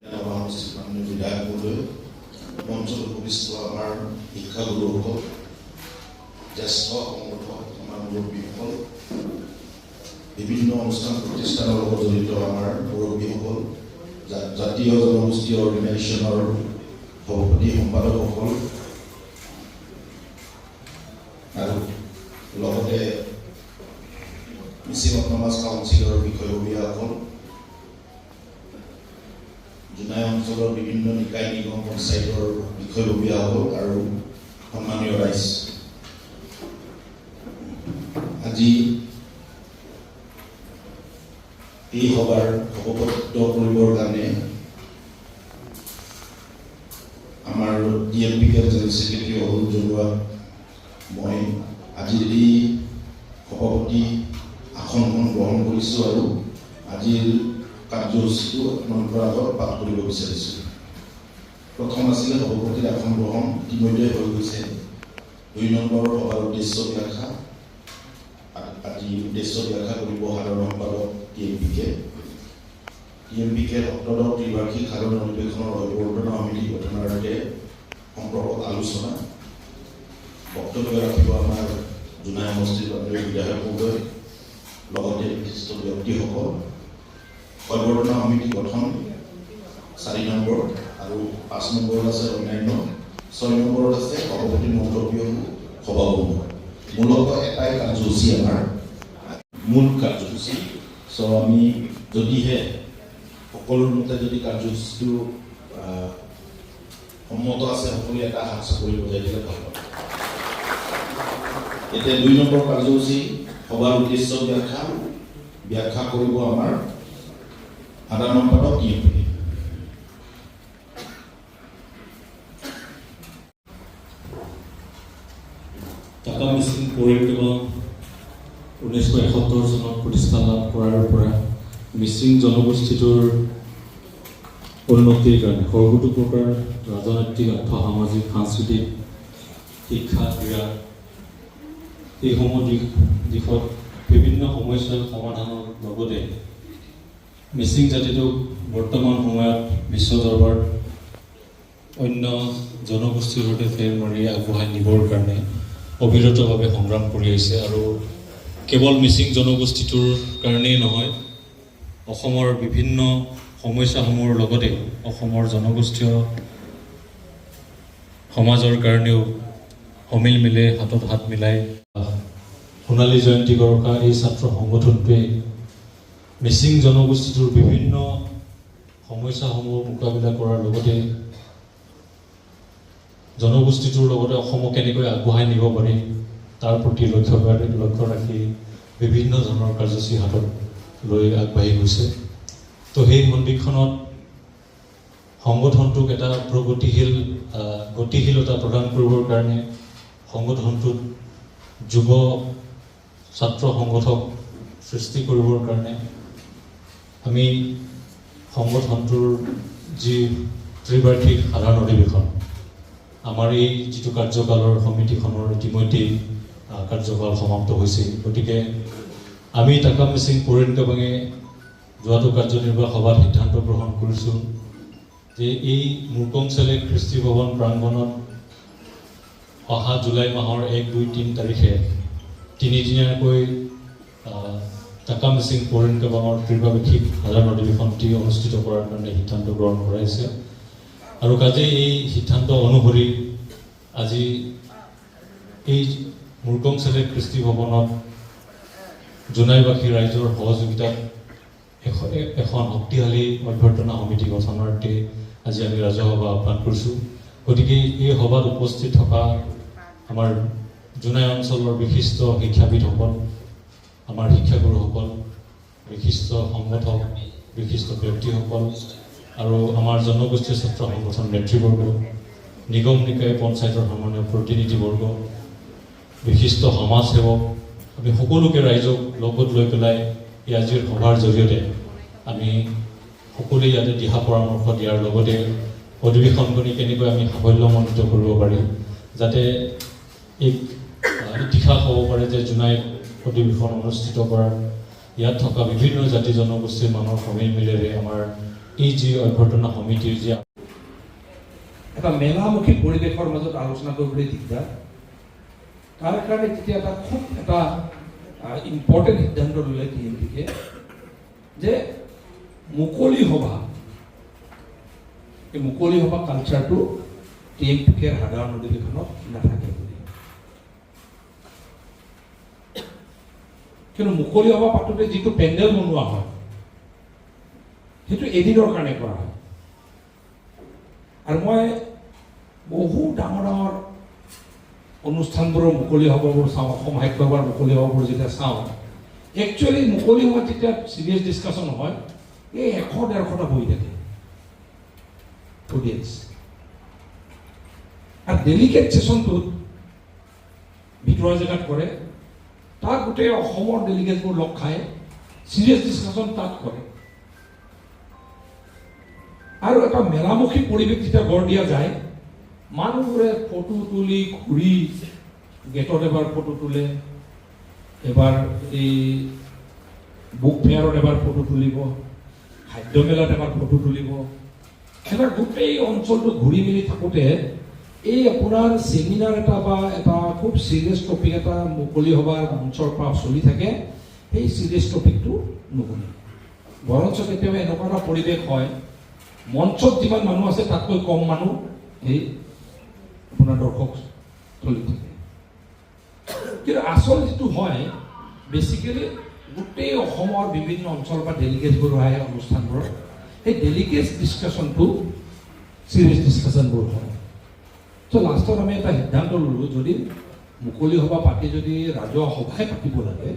বিধায়ক মহোদয়, মঞ্চত উপস্থিত আমাৰ শিক্ষাগুৰুসকল, জ্যেষ্ঠ সংগঠক, আমাৰ মুৰব্বীসকল, বিভিন্ন অনুষ্ঠান প্ৰতিষ্ঠানৰ লগত জড়িত আমাৰ মুৰব্বীসকল, জাতীয় জনগোষ্ঠী অৰ্গেনাইজেশ্যনৰ সভাপতি সম্পাদকসকল আৰু লগতে মিছিং অট'নমাছ কাউন্সিলৰ বিষয়ববীয়াসকল, জোনাই অঞ্চলৰ বিভিন্ন নিকায় নিগম পঞ্চায়তৰ বিষয়ববীয়াসকল আৰু সন্মানীয় ৰাইজ, আজি এই সভাৰ সভাপতিত্ব কৰিবৰ কাৰণে আমাৰ DMPK জেনেৰেল ছেক্ৰেটাৰী অৰুণ জনোৱা মই আজিৰ এই সভাপতি আসনখন গ্ৰহণ কৰিছোঁ আৰু আজিৰ কাৰ্যসূচীটো আপোনালোকৰ আগত পাঠ কৰিব বিচাৰিছোঁ। প্ৰথম আছিলে সভাপতিৰ আসন গ্ৰহণ, ইতিমধ্যে হৈ গৈছে। 2 নম্বৰ সভাৰ উদ্দেশ্য ব্যাখ্যা, আজি উদ্দেশ্য ব্যাখ্যা কৰিব সাধাৰণ সম্পাদক DMPK সপ্তদশ ত্ৰিবাৰ্ষিক সাধাৰণ অধিৱেশনৰ অভ্যৰ্থনা সমিতি গঠনৰ অৰ্থে সম্পৰ্কত আলোচনা। বক্তব্য ৰাখিব আমাৰ জোনাই সমষ্টিৰ বিধায়ক মহোদয়, লগতে বিশিষ্ট ব্যক্তিসকল। অভ্যৰ্থনা সমিতি গঠন 4 নম্বৰ আৰু 5 নম্বৰত আছে অন্যান্য, 6 নম্বৰত আছে সভাপতিৰ মন্তব্য সভাসমূহ। মূলতঃ এটাই কাৰ্যসূচী, আমাৰ মূল কাৰ্যসূচী। আমি যদিহে সকলোৰ মতে যদি কাৰ্যসূচীটো সন্মত আছে, সকলোৱে এটা হাত চাপৰি বজাই দিলে ভাল পাব। এতিয়া 2 নম্বৰ কাৰ্যসূচী সভাৰ উদ্দেশ্য ব্যাখ্যা কৰিব আমাৰ সাধাৰণ সম্পাদক DMPK। টাকা মিছিং পৰিক্ৰমা 1971 চনত প্ৰতিষ্ঠা লাভ কৰাৰ পৰা মিছিং জনগোষ্ঠীটোৰ উন্নতিৰ কাৰণে সৰ্বতো প্ৰকাৰ ৰাজনৈতিক, আৰ্থ-সামাজিক, সাংস্কৃতিক, শিক্ষা, ক্ৰীড়া এইসমূহ দিশত বিভিন্ন সমস্যাৰ সমাধানৰ লগতে মিছিং জাতিটোক বৰ্তমান সময়ত বিশ্ব দৰবাৰত অন্য জনগোষ্ঠীৰ সৈতে ফেৰ মাৰি আগবঢ়াই নিবৰ কাৰণে অবিৰতভাৱে সংগ্ৰাম কৰি আহিছে। আৰু কেৱল মিছিং জনগোষ্ঠীটোৰ কাৰণেই নহয়, অসমৰ বিভিন্ন সমস্যাসমূহৰ লগতে অসমৰ জনগোষ্ঠীয় সমাজৰ কাৰণেও সমিল মিলে হাতত হাত মিলাই সোণালী জয়ন্তী গৰকা এই ছাত্ৰ সংগঠনটোৱে মিছিং জনগোষ্ঠীটোৰ বিভিন্ন সমস্যাসমূহ মোকাবিলা কৰাৰ লগতে জনগোষ্ঠীটোৰ লগতে অসমক কেনেকৈ আগবঢ়াই নিব পাৰি তাৰ প্ৰতি লক্ষ্য ৰাখি বিভিন্ন ধৰণৰ কাৰ্যসূচী হাতত লৈ আগবাঢ়ি গৈছে। তো সেই সন্ধিক্ষণত সংগঠনটোক এটা গতিশীলতা প্ৰদান কৰিবৰ কাৰণে সংগঠনটোত যুৱ ছাত্ৰ সংগঠক সৃষ্টি কৰিবৰ কাৰণে আমি সংগঠনটোৰ যি ত্ৰিবাৰ্ষিক সাধাৰণ অধিৱেশন, আমাৰ এই যিটো কাৰ্যকালৰ সমিতিখনৰ ইতিমধ্যেই কাৰ্যকাল সমাপ্ত হৈছে। গতিকে আমি টাকা মিছিং পৰিক্ৰমাঙে যোৱাটো কাৰ্যনিৰ্বাহক সভাত সিদ্ধান্ত গ্ৰহণ কৰিছোঁ যে এই মুৰকংচেলেক কৃষ্টি ভৱন প্ৰাংগণত অহা জুলাই মাহৰ 1, 2, 3 তাৰিখে 3 দিনীয়াকৈ টাকা মিছিং পৰিক্ৰমাঙৰ ত্ৰিবাৰ্ষিক সাধাৰণ অধিৱেশনটি অনুষ্ঠিত কৰাৰ কাৰণে সিদ্ধান্ত গ্ৰহণ কৰাইছে। আৰু কাজেই এই সিদ্ধান্ত অনুসৰি আজি এই মুৰকংচেলেক কৃষ্টি ভৱনত জোনাইবাসী ৰাইজৰ সহযোগিতাত এখন শক্তিশালী অভ্যৰ্থনা সমিতি গঠনৰ অৰ্থে আজি আমি ৰাজহুৱা আহ্বান কৰিছোঁ। গতিকে এই সভাত উপস্থিত থকা আমাৰ জোনাই অঞ্চলৰ বিশিষ্ট শিক্ষাবিদসকল, আমাৰ শিক্ষাগুৰুসকল, বিশিষ্ট সংগঠক, বিশিষ্ট ব্যক্তিসকল আৰু আমাৰ জনগোষ্ঠীয় ছাত্ৰ সংগঠন নেতৃবৰ্গ, নিগম নিকায় পঞ্চায়তৰ সন্মানীয় প্ৰতিনিধিবৰ্গ, বিশিষ্ট সমাজসেৱক, আমি সকলোকে ৰাইজক লগত লৈ পেলাই এই আজিৰ সভাৰ জৰিয়তে আমি সকলোৱে ইয়াতে দিহা পৰামৰ্শ দিয়াৰ লগতে অধিৱেশনখনি কেনেকৈ আমি সাফল্যমণ্ডিত কৰিব পাৰিম, যাতে এক ইতিহাস হ'ব পাৰে যে জোনাইত অধিৱেশন অনুষ্ঠিত কৰাৰ ইয়াত থকা বিভিন্ন জাতি জনগোষ্ঠীৰ মানুহৰ সমিল মিলেৰে আমাৰ এই যি অভ্যৰ্থনা সমিতিৰ যি এটা মেলামুখী পৰিৱেশৰ মাজত আলোচনা কৰিবলৈ দিগদাৰ। তাৰ কাৰণে তেতিয়া এটা খুব এটা ইম্পৰ্টেণ্ট সিদ্ধান্ত ল'লে TMPকে যে মুকলি সভা, এই মুকলি সভা কালচাৰটো TMPকে সাধাৰণ অধিৱেশনত নাথাকে বুলি। কিন্তু মুকলি সভা পাতোঁতে যিটো পেণ্ডেল বনোৱা হয় সেইটো এদিনৰ কাৰণে কৰা হয়। আৰু মই বহু ডাঙৰ ডাঙৰ অনুষ্ঠানবোৰৰ মুকলি সভাবোৰ চাওঁ, অসম সাহিত্য সভাৰ মুকলি সভাবোৰ যেতিয়া চাওঁ, একচুৱেলি মুকলি সভাত যেতিয়া চিৰিয়াছ ডিছকাশ্যন হয় এই 100-150টা বহি থাকে অডিয়েঞ্চ। আৰু ডেলিকেট ছেশ্যনটোত ভিতৰুৱা জেগাত কৰে, তাত গোটেই অসমৰ ডেলিগেটবোৰ লগ খাই চিৰিয়াছ ডিছকাশ্যন তাত কৰে। আৰু এটা মেলামুখী পৰিৱেশ যেতিয়া গঢ় দিয়া যায়, মানুহবোৰে ফটো তুলি ঘূৰি গেটত এবাৰ ফটো তোলে, এবাৰ এই বুক ফেয়াৰত এবাৰ ফটো তুলিব, খাদ্য মেলাত এবাৰ ফটো তুলিব, এবাৰ গোটেই অঞ্চলটো ঘূৰি মেলি থাকোঁতে এই আপোনাৰ ছেমিনাৰ এটা বা এটা খুব চিৰিয়াছ টপিক এটা মুকলি সভাৰ মঞ্চৰ পৰা চলি থাকে, সেই চিৰিয়াছ টপিকটো নুশুনে। বৰঞ্চ কেতিয়াবা এনেকুৱা এটা পৰিৱেশ হয়, মঞ্চত যিমান মানুহ আছে তাতকৈ কম মানুহ এই আপোনাৰ দৰ্শক চলি থাকে। কিন্তু আচল যিটো হয় বেচিকেলি গোটেই অসমৰ বিভিন্ন অঞ্চল বা ডেলিগেটবোৰ আহে অনুষ্ঠানবোৰত, সেই ডেলিগেট ডিছকাশ্যনটো চিৰিয়াছ ডিছকাশ্যনবোৰ হয়। ত' লাষ্টত আমি এটা সিদ্ধান্ত ল'লোঁ, যদি মুকলি সভা পাতি যদি ৰাজহুৱা সভাই পাতিব লাগে,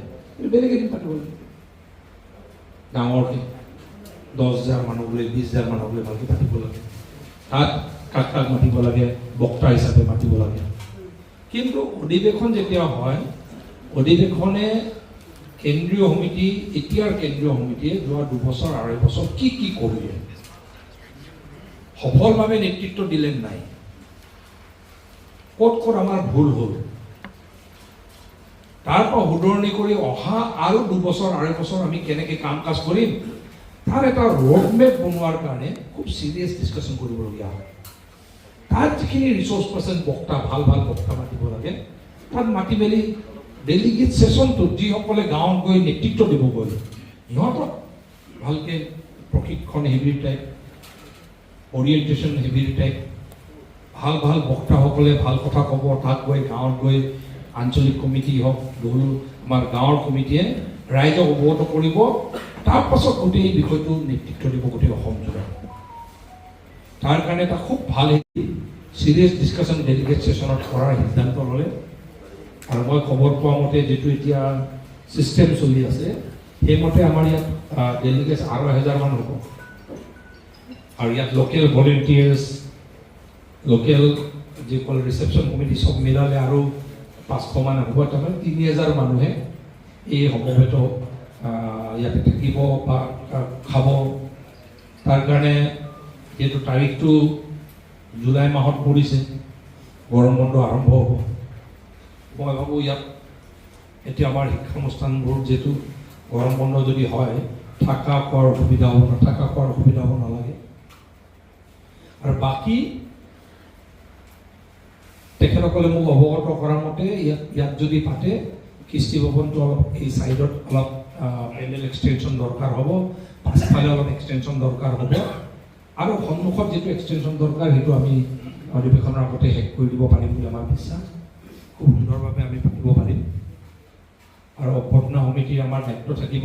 বেলেগ এদিন পাতিব লাগে ডাঙৰকৈ, 10,000 মানুহ বোলে 20,000 মানুহ বোলে ভালকৈ পাতিব লাগে, তাত কাক কাক মাতিব লাগে, বক্তা হিচাপে মাতিব লাগে। কিন্তু অধিৱেশন যেতিয়া হয়, অধিৱেশনে কেন্দ্ৰীয় সমিতি, এতিয়াৰ কেন্দ্ৰীয় সমিতিয়ে যোৱা 2 বছৰ 2.5 বছৰ কি কি কৰিলে, সফলভাৱে নেতৃত্ব দিলে নাই, ক'ত ক'ত আমাৰ ভুল হ'ল, তাৰ পৰা শুধৰণি কৰি অহা আৰু 2 বছৰ 2.5 বছৰ আমি কেনেকৈ কাম কাজ কৰিম, তাৰ এটা ৰোডমেপ বনোৱাৰ কাৰণে খুব চিৰিয়াছ ডিছকাশ্যন কৰিবলগীয়া হয়। তাত যিখিনি ৰিচোৰ্চ পাৰ্চন বক্তা, ভাল ভাল বক্তা মাতিব লাগে, তাত মাতি মেলি ডেলিগেট ছেশ্যনটোত যিসকলে গাঁৱত গৈ নেতৃত্ব দিবগৈ, সিহঁতক ভালকৈ প্ৰশিক্ষণ হেভিৰ টাইপ, অৰিয়েণ্টেশ্যন হেভিৰ টাইপ, ভাল ভাল বক্তাসকলে ভাল কথা ক'ব, তাত গৈ গাঁৱত গৈ আঞ্চলিক কমিটি হওক, আমাৰ গাঁৱৰ কমিটিয়ে ৰাইজক অৱগত কৰিব, তাৰপাছত গোটেই বিষয়টো নেতৃত্ব দিব গোটেই অসমজোৰা। তাৰ কাৰণে এটা খুব ভাল চিৰিয়াছ ডিছকাশ্যন ডেলিগেট ছেশ্যনত কৰাৰ সিদ্ধান্ত ল'লে। আৰু মই খবৰ পোৱা মতে যিটো এতিয়া ছিষ্টেম চলি আছে, সেইমতে আমাৰ ইয়াত ডেলিগেটছ আৰু 1,000 মান হ'ব। আৰু ইয়াত লোকেল ভলেণ্টিয়াৰ্ছ, লোকেল যিসকল ৰিচেপশ্যন কমিটি চব মিলালে আৰু 500 মান হ'ব। তাৰমানে 3,000 মানুহে এই সমবেত ইয়াতে থাকিব বা খাব। তাৰ কাৰণে যিহেতু তাৰিখটো জুলাই মাহত পৰিছে, গৰম বন্ধ আৰম্ভ হ'ব, মই ভাবোঁ ইয়াত এতিয়া আমাৰ শিক্ষানুষ্ঠানবোৰ যিহেতু গৰম বন্ধ যদি হয়, থকা খোৱাৰ অসুবিধা হ'ব, নথকা খোৱাৰ অসুবিধা হ'ব নালাগে। আৰু বাকী তেখেতসকলে মোক অৱগত কৰাৰ মতে ইয়াত যদি পাতে, কৃষ্টি ভৱনটো অলপ এই ছাইডত অলপ পেনেল এক্সটেনশ্যন দৰকাৰ হ'ব, পাছফালে অলপ এক্সটেনশ্যন দৰকাৰ হ'ব, আৰু সন্মুখত যিটো এক্সটেনশ্যন দৰকাৰ সেইটো আমি অধিৱেশনৰ আগতে শেষ কৰি দিব পাৰিম বুলি আমাৰ বিশ্বাস। খুব সুন্দৰভাৱে আমি পাতিব পাৰিম। আৰু অভ্যৰ্থনা সমিতিৰ আমাৰ দায়িত্ব থাকিব,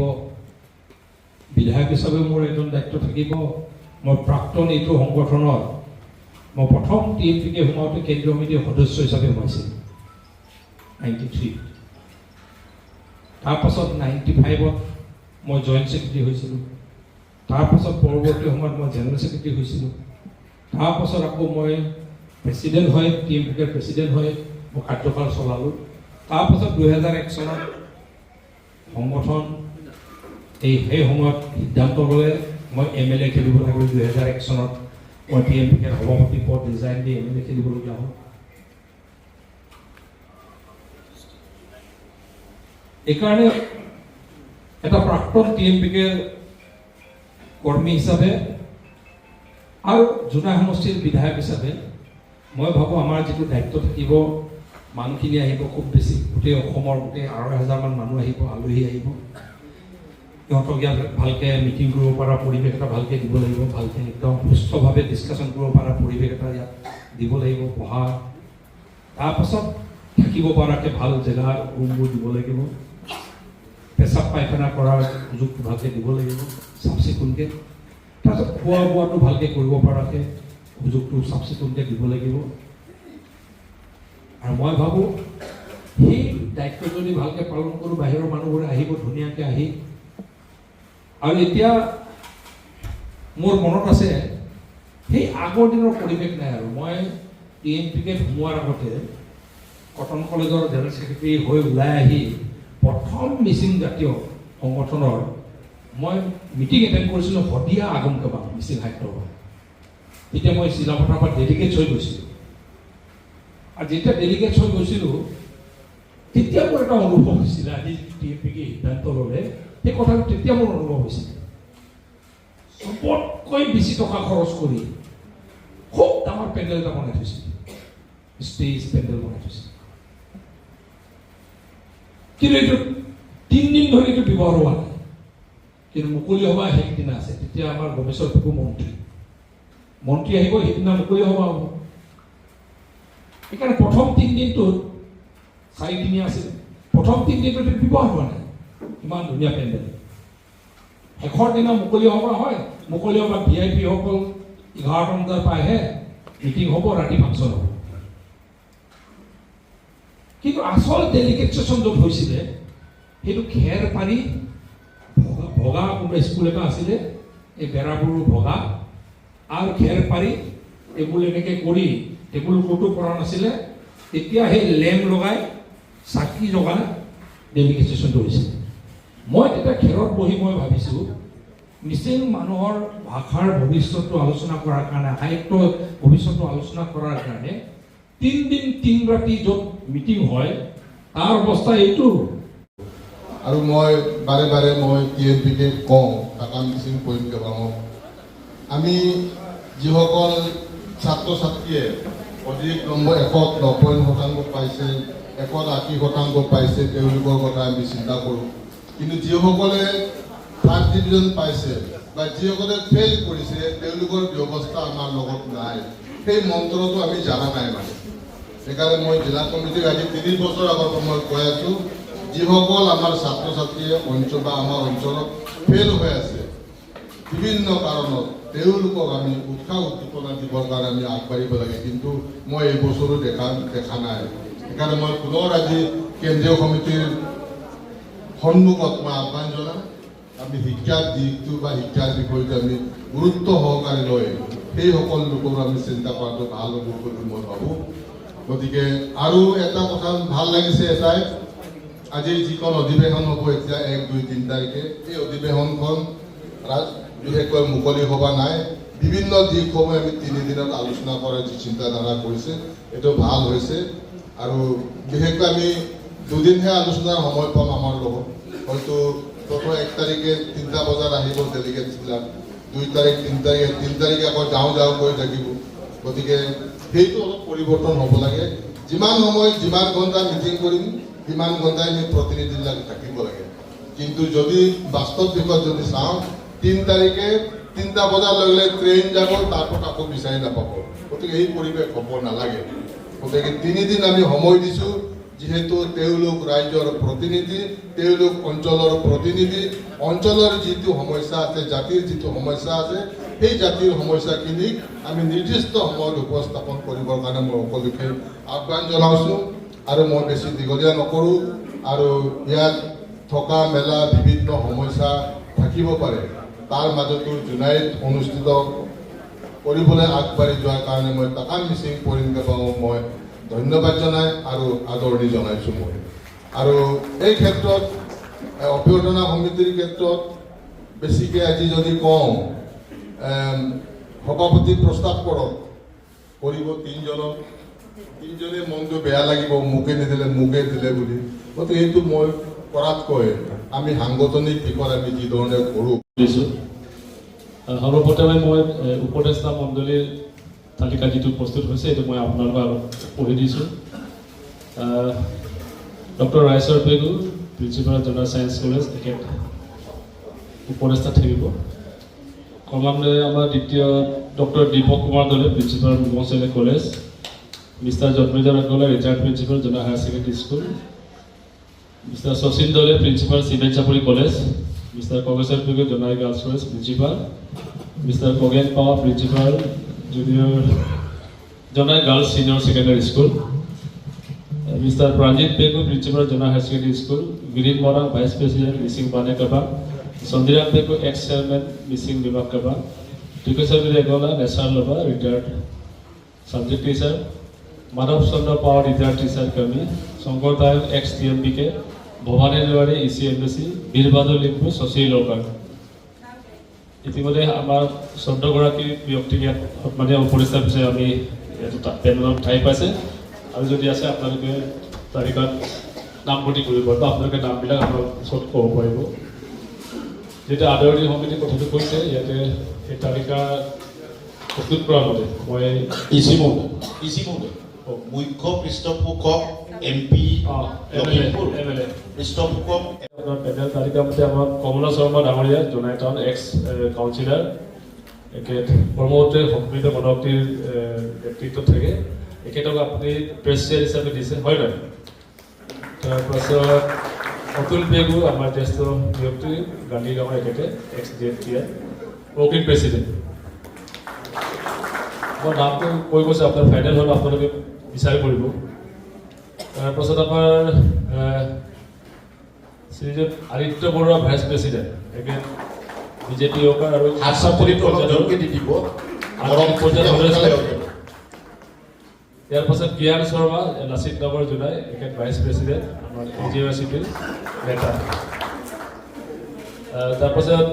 বিধায়ক হিচাপে মোৰ এজন দায়িত্ব থাকিব। মই প্ৰাক্তন এইটো সংগঠনৰ, মই প্ৰথম TMPকে সোমাওঁতে কেন্দ্ৰীয় সমিতিৰ সদস্য হিচাপে সোমাইছিলোঁ 93। তাৰপাছত 95ত মই জইণ্ট ছেক্ৰেটাৰী হৈছিলোঁ। তাৰপাছত পৰৱৰ্তী সময়ত মই জেনেৰেল ছেক্ৰেটাৰী হৈছিলোঁ। তাৰপাছত আকৌ মই প্ৰেচিডেণ্ট হৈ TMPকে প্ৰেচিডেণ্ট হৈ মই কাৰ্যকাল চলালোঁ। তাৰপাছত 2001 চনত সংগঠন সেই সময়ত সিদ্ধান্ত ল'লে মই MLA খেলিব লাগিব। 2001 চনত মই TMPকে সভাপতি পদ ৰিজাইন দি MLA খেলিবলগীয়া হ'ল। এইকাৰণে এটা প্ৰাক্তন TMPকে কৰ্মী হিচাপে আৰু জোনাই সমষ্টিৰ বিধায়ক হিচাপে মই ভাবোঁ আমাৰ যিটো দায়িত্ব থাকিব, মানুহখিনি আহিব খুব বেছি, গোটেই অসমৰ গোটেই 2,500 মানুহ আহিব, আলহী আহিব, সিহঁতক ইয়াত ভালকৈ মিটিং কৰিব পৰা পৰিৱেশ এটা ভালকৈ দিব লাগিব, ভালকৈ একদম সুস্থভাৱে ডিছকাশ্যন কৰিব পৰা পৰিৱেশ এটা ইয়াত দিব লাগিব, পঢ়া, তাৰপাছত থাকিব পৰাকৈ ভাল জেগা ৰুমবোৰ দিব লাগিব, পেচাব পায়খানা কৰাৰ সুযোগটো ভালকৈ দিব লাগিব, চাফ চিকুণকৈ, তাৰপিছত খোৱা বোৱাটো ভালকৈ কৰিব পৰাকৈ সুযোগটো চাফ চিকুণকৈ দিব লাগিব। আৰু মই ভাবোঁ সেই দায়িত্ব যদি ভালকৈ পালন কৰোঁ, বাহিৰৰ মানুহবোৰে আহিব ধুনীয়াকৈ আহি। আৰু এতিয়া মোৰ মনত আছে সেই আগৰ দিনৰ পৰিৱেশ নাই আৰু। মই TMPকে সোমোৱাৰ আগতে কটন কলেজৰ জেনেৰেল ছেক্ৰেটাৰী হৈ ওলাই আহি প্ৰথম মিচিং জাতীয় সংগঠনৰ মই মিটিং এটেণ্ড কৰিছিলোঁ শদিয়া আগম সভা, মিচিং সাহিত্য সভা। তেতিয়া মই চিলাপথাৰৰ পৰা ডেলিগেটছ হৈ গৈছিলোঁ। আৰু যেতিয়া ডেলিগেটছ হৈ গৈছিলোঁ তেতিয়া মোৰ এটা অনুভৱ হৈছিলে, আজি TMPকে সিদ্ধান্ত ল'লে সেই কথাটো তেতিয়া মোৰ অনুভৱ হৈছিলে। চবতকৈ বেছি টকা খৰচ কৰি খুব ডাঙৰ পেণ্ডেল এটা বনাই থৈছিল, ষ্টেজ পেণ্ডেল বনাই থৈছিল। কিন্তু এইটো 3 দিন ধৰি এইটো ব্যৱহাৰ হোৱা নাই। কিন্তু মুকলি সভা সেইদিনা আছে, তেতিয়া আমাৰ গৱেষৰ পিকু মন্ত্ৰী আহিব, সেইদিনা মুকলি সভা হ'ব। সেইকাৰণে প্ৰথম 3 দিনটোত 4 দিনীয়া আছিল, প্ৰথম 3 দিনটোত ব্যৱহাৰ হোৱা নাই। ইমান ধুনীয়া পেণ্ডেল। শেষৰ দিনা মুকলি সভা হয়, মুকলি সভাত VIP সকল 11টা বজাৰ পৰা আহে, মিটিং হ'ব, ৰাতি ফাংচন হ'ব। কিন্তু আচল ডেলিগেট ছেছন য'ত হৈছিলে সেইটো খেৰ পাৰি ভগা স্কুল এটা আছিলে, এই বেৰাবোৰ ভগা আৰু খেৰ পাৰি টেবুল এনেকৈ কৰি, টেবুল ক'তো পৰা নাছিলে, তেতিয়া সেই লেম্প লগাই চাকি জ্বলাই ডেলিগেট ছেছনটো হৈছিলে। মই তেতিয়া খেৰত বহি মই ভাবিছোঁ মিচিং মানুহৰ ভাষাৰ ভৱিষ্যতটো আলোচনা কৰাৰ কাৰণে, সাহিত্যৰ ভৱিষ্যতটো আলোচনা কৰাৰ কাৰণে 3 দিন 3 ৰাতি য'ত মিটিং হয় তাৰ অৱস্থা এইটো। আৰু মই বাৰে বাৰে মই TMPকে কওঁ, টাকা মিচিং পইণ্ট কেইবাঙক, আমি যিসকল ছাত্ৰ ছাত্ৰীয়ে অধিক নম্বৰ 190% পাইছে, 180% পাইছে, তেওঁলোকৰ কথা আমি চিন্তা কৰোঁ। কিন্তু যিসকলে 3rd ডিভিজন পাইছে বা যিসকলে ফেইল কৰিছে, তেওঁলোকৰ ব্যৱস্থা আমাৰ লগত নাই। সেই মন্ত্ৰটো আমি জানা নাই মানে। সেইকাৰণে মই জিলা কমিটিক আজি 3 বছৰ আগৰ মই কৈ আছোঁ, যিসকল আমাৰ ছাত্ৰ ছাত্ৰীয়ে বা আমাৰ অঞ্চলত ফেইল হৈ আছে বিভিন্ন কাৰণত, তেওঁলোকক আমি উৎসাহ উদ্দীপনা দিবৰ কাৰণে আমি আগবাঢ়িব লাগে। কিন্তু মই এই বছৰো দেখা নাই। সেইকাৰণে মই পুনৰ আজি কেন্দ্ৰীয় সমিতিৰ সন্মুখত মই আহ্বান জনাম, আমি শিক্ষাৰ দিশটো বা শিক্ষাৰ বিষয়টো আমি গুৰুত্ব সহকাৰে লৈ সেইসকল লোকৰো আমি চিন্তা কৰাটো ভাল হ'ব বুলি মই ভাবোঁ। গতিকে আৰু এটা কথা ভাল লাগিছে এটাই, আজি যিখন অধিৱেশন হ'ব এতিয়া 1, 2, 3 তাৰিখে, এই অধিৱেশনখন বিশেষকৈ মুকলি সভা নাই, বিভিন্ন দিশসমূহ আমি 3 দিনত আলোচনা কৰাৰ যি চিন্তাধাৰা কৰিছে এইটো ভাল হৈছে। আৰু বিশেষকৈ আমি 2 দিনহে আলোচনাৰ সময় পাম আমাৰ লগত। হয়তো প্ৰথম 1 তাৰিখে 3টা বজাত আহিব ডেলিগেটছবিলাক, 2 তাৰিখ 3 তাৰিখে আকৌ যাওঁ কৰি থাকিব। গতিকে সেইটো অলপ পৰিৱৰ্তন হ'ব লাগে। যিমান সময় যিমান ঘণ্টা মিটিং কৰিম সিমান ঘণ্টাই আমি প্ৰতিনিধিবিলাক থাকিব লাগে। কিন্তু যদি বাস্তৱ দিশত যদি চাওঁ, 3 তাৰিখে 3টা বজাৰ লগে লগে ট্ৰেইন যাব, তাৰপৰা আকৌ বিচাৰি নাপাব। গতিকে এই পৰিৱেশ হ'ব নালাগে। গতিকে 3 দিন আমি সময় দিছোঁ, যিহেতু তেওঁলোক ৰাইজৰ প্ৰতিনিধি, তেওঁলোক অঞ্চলৰ প্ৰতিনিধি, অঞ্চলৰ যিটো সমস্যা আছে, জাতিৰ যিটো সমস্যা আছে, সেই জাতিৰ সমস্যাখিনিক আমি নিৰ্দিষ্ট সময়ত উপস্থাপন কৰিবৰ কাৰণে মই সকলোকে আহ্বান জনাইছোঁ। আৰু মই বেছি দীঘলীয়া নকৰোঁ। আৰু ইয়াত থকা মেলা বিভিন্ন সমস্যা থাকিব পাৰে, তাৰ মাজতো জোনাইত অনুষ্ঠিত কৰিবলৈ আগবাঢ়ি যোৱাৰ কাৰণে মই টাকা মিচিং পৰিণামক মই ধন্যবাদ জনাই আৰু আদৰণি জনাইছোঁ মই। আৰু এই ক্ষেত্ৰত অভ্যৰ্থনা সমিতিৰ ক্ষেত্ৰত বেছিকৈ আজি যদি কওঁ, সভাপতি প্ৰস্তাৱ কৰিব 3জনে মনটো বেয়া লাগিব, মোকে নিদিলে মোকে দিলে বুলি। গতিকে এইটো মই কৰাতকৈ আমি সাংগঠনিক দিশত আমি যিধৰণে কৰোঁ সৰ্বপ্ৰথমে মই উপদেষ্টা মণ্ডলীৰ তালিকা যিটো প্ৰস্তুত হৈছে এইটো মই আপোনালোকৰ আগত পঢ়ি দিছোঁ। Doctor Raisor Pegu, principal general science college, এখেত উপদেষ্টা থাকিব। ক্ৰমান্বয়ে আমাৰ দ্বিতীয় ডক্টৰ দীপক কুমাৰ দলে, প্ৰিন্সিপাল মহাশয় college, mister Janmejoy Agarwala, retired principal general higher secondary school, mister Sachin Doley, principal Simen Chapori college, mister Kageshwar Pegu, general girls college principal, mister Kagen Pawa, principal junior general girls senior secondary school, mister Pranjit Pegu, principal general higher secondary school, Girin Bora, vice president Mising Banekaba, Chandiram Pegu, ex chairman Mising বিভাগ কাবা, টিকেশ্বৰ আগৰৱালা, নেচাৰ লবা, retired subject teacher, Madhav Chandra পাৱাৰ, retired teacher কৰ্মী, শংকৰ দায়ক, x TMBK, Bhabani দেৱাৰী, ECMSC, বীৰবাদুৰ Limbu, Shashi locker. ইতিমধ্যে আমাৰ 14গৰাকী ব্যক্তিক ইয়াত সন্মানীয় উপদেষ্টা হিচাপে আমি পেনেলত ঠাই পাইছে, আৰু যদি আছে আপোনালোকে তালিকাত নামভৰ্তি কৰিব পাৰিব। আপোনালোকে নামবিলাক আমাৰ ওচৰত ক'ব পাৰিব। যেতিয়া আদৰণি সমিতি কথাটো কৈছে, ইয়াতে সেই তালিকা প্ৰস্তুত কৰাৰ মতে মই ইতিমধ্যে মুখ্য পৃষ্ঠপোষক MP লখিমপুৰ, পৃষ্ঠপোষক পেনেল তালিকা মতে আমাৰ কমলা শৰ্মা ডাঙৰীয়া, জোনাই টাউন, এক্স কাউন্সিলাৰ, এখেত কৰ্মসূত্ৰে সম্মিলিত গণশক্তিৰ নেতৃত্বত থাকে। এখেতক আপুনি প্ৰেছ চেয়াৰ হিচাপে দিছে, হয় নহয়? তাৰপাছত অতুল পেগু, আমাৰ জ্যেষ্ঠ ব্যক্তি, গান্ধী গাঁৱৰ, এখেতে এক্স DFTR ৱৰ্কিং প্ৰেচিডেণ্ট। মই নামটো কৈ কৈছে, আপোনাৰ ফাইনেল হ'ল, আপোনালোকে বিচাৰি কৰিব। তাৰপাছত আমাৰ শ্ৰীযুত আদিত্য বৰুৱা, ভাইচ প্ৰেচিডেণ্ট, এখেত BJP ৱৰ্কাৰ আৰু ইয়াৰ পাছত জ্ঞান শৰ্মা, লাচিত নগৰ জোনাই, এখেত ভাইচ প্ৰেচিডেণ্ট, আমাৰ AJYCP নেতা। তাৰপাছত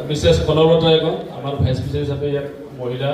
মিছেছ কনকলতা এগন, আমাৰ ভাইচ প্ৰেচিডেণ্ট হিচাপে ইয়াত মহিলা